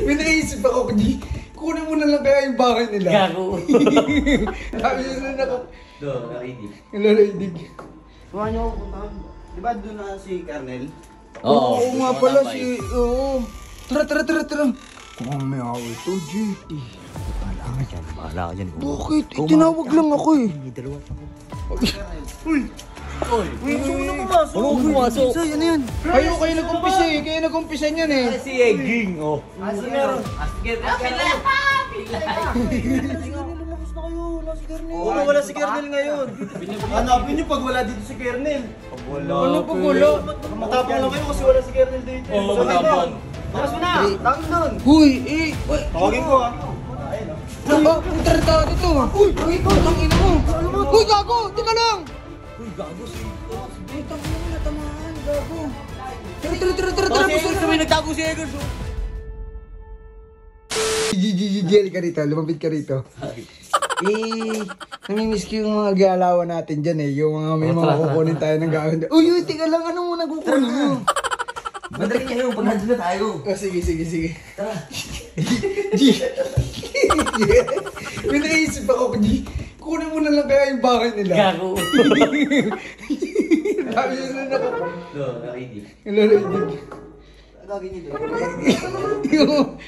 May naisip ako, di, kunin mo na lang kaya yung bahay nila. Gago. Sabi nyo na ako. Narinig. Nalarinig. Kuha niyo ako puntahan. Di ba doon na si Kernel? Oo nga pala si... Oo. Tara. Kung may away to, G. Bahala ka dyan. Bakit? Tinawag lang ako eh. May dalawa pa ko. Uy! Gusto mo na pumasok. Ano pumasok? Say, ano yan? Kayo nag-umpisa eh. Kayo nag-umpisa niyan eh. Si Eging, oh. Asa meron? Oo, wala si Kernel ngayon. Hanapin niyo pag wala dito si Kernel. Ano pag wala? Matapang lang kayo kasi wala si Kernel dito. Oo, matapang. Takas mo na! Tangin doon! Huy, eh. Tawagin ko ha. Oh, tara dito. Uy, ang ina mo. Uy, gago. Tika lang. Uy, gago si... Uy, tangin mo, natamaan. Gago. Tara. Gusto may nagtago si Egers, oh. Gigigigil ka rito, lumapit ka rito. Namimiss ko yung mga galawan natin dyan eh. Yung mga may mga kukunin tayo ng gawin. Uy, tika lang, ano mo nagkukunin mo? Madali kayo, pag nandun na tayo. Oh, sige. Tara. G. May naisip ako, G. Kunin mo na lang kaya yung bahay nila. Gago. Sabi nyo na ako. Narinig. Nalarinig. Gagawin niyo doon.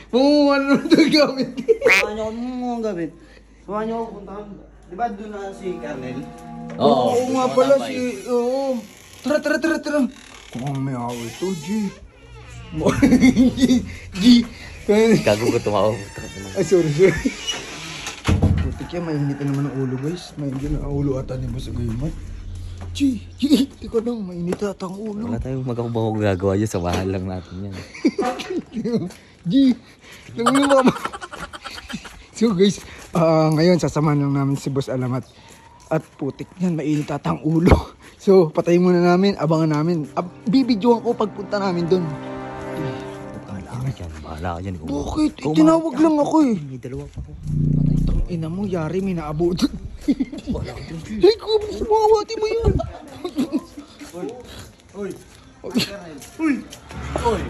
Pumuha na ito gamit. Kuha niyo ako ng gamit. Kuha niyo ako puntahan. Di ba doon na si Kernel? Oo nga pala si... Oo. Tara. Kung may away to, G. G. Gago ko tumawag. Ay, sorry. Putik yan, mainit na naman ang ulo, guys. Mainit na ang ulo ata ni Boss Agayman. G. Tiko lang, mainit ata ang ulo. Wala tayong magkakabang gagawa dyan. Samahan lang natin yan. G. Nangulama. So guys, ngayon sasamahan lang namin si Boss Alamat. At putik yan, mainit ata ang ulo. So, patayin muna namin, abangan namin. Bibidyoan ko pagpunta namin doon. Bahala ka dyan. Bakit? Tinawag lang ako eh. May dalawa pa ko. Ina mo, yari, may naabo doon. Ay, kubos, mga wati mo yun. Uy! Uy,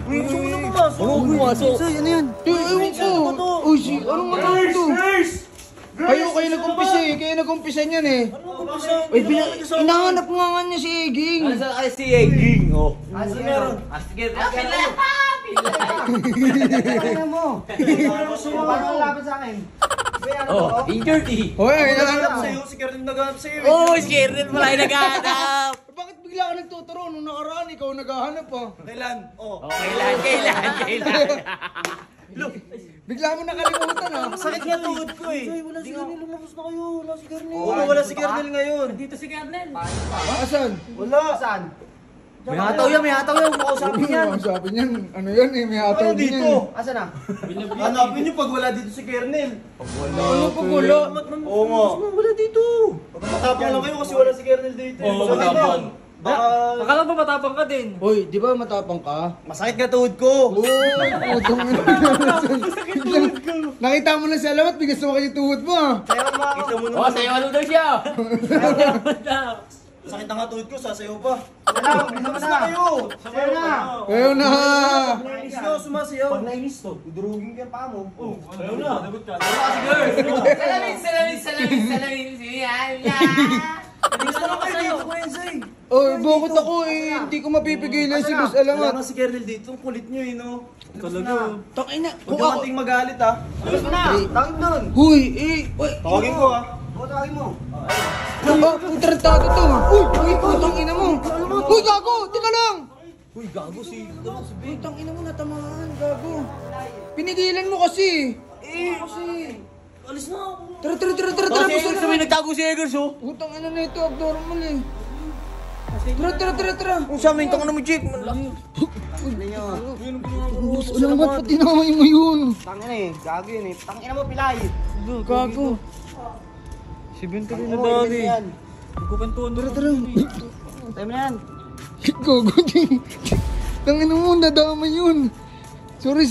Gusto mo na pumasok. ano pumasok? Say, ano yan? Ewan ko. Uy, anong matawag to? Kayo nag-umpisa eh. Kayo nag-umpisa niyan eh. Uy, inahanap nga niya si Eging. Ano sa si Eging, oh. Asa meron? Ano mo? Gusto mo parang lapit sa akin. Oh, injured eh. Hoy, Naghanap inahanap sa'yo, si Kernel naghanap sa'yo. Oh, si Kernel pala yung naghahanap. Bakit bigla ka nagtuturo? Nung nakaraan, ikaw naghahanap ah. Kailan? Oh. Oh, kailan. Bigla mo nakalimutan ah. Sakit nga tuhod ko eh. Wala si Kernel, lumabas na kayo. Wala si Kernel. Oo, wala si Kernel ngayon. Dito si Kernel. Asan? Wala. Saan? May hataw yan. Kausapin yan. Sabi niyan, ano yan eh, may hataw Ano din yan. dito? Asan na? Hanapin niyo pag wala dito si Kernel. Ano pag wala? Oo nga. Wala dito. Matapang lang kayo kasi wala si Kernel dito. Oo, Sakit matapang. lang. Baka... Akala ba matapang ka din? Hoy, di ba matapang ka? Masakit nga tuhod ko. Uy, putong ina. Nakita mo na sa alamat, bigas na kayo tuhod mo ah. Kaya makakita mo Oh, naman. sa'yo ano daw siya? Sakit na nga tuhod ko, sasayaw pa. Bilis na kayo. Sasayaw na. Ayaw na. Nainis nyo, sumasayaw. Pag nainis to. Idurugin ka pa mo. Ayaw na. Dagot ka. Salamin. Gusto lang kayo dito, Wednesday. Oy, bakit ako eh, hindi ko mapipigilan si Boss Wala Alamat. nga si Kernel dito, ang kulit nyo eh, no? Talaga. Tangina. Huwag naman ting magalit ha. Tapos na. Tawag doon. Huy, uy. Tawagin ko ha. Oo, tawagin mo. Tratado to. Uy, putang ina mo. Uy, gago, tika lang. Uy, gago si... Putang ina mo, natamaan, gago. Pinigilan mo kasi. Kasi. Alis na ako. Tara, Oh, si Egers, may nagtago si Egers, oh. Putang ina na ito, abnormal eh. Tara. Kung sa amin, tangan mo, Jake. Boss Alamat, pati naman mo yun. Tangin eh, gago yun eh. Tangin mo, pilay. Gago. Si Bento Tangin mo, ilan yan. Magkukantuan mo. Tara. Tayo mo na yan. Gago, di. Tangin mo, nadama yun. Sorry.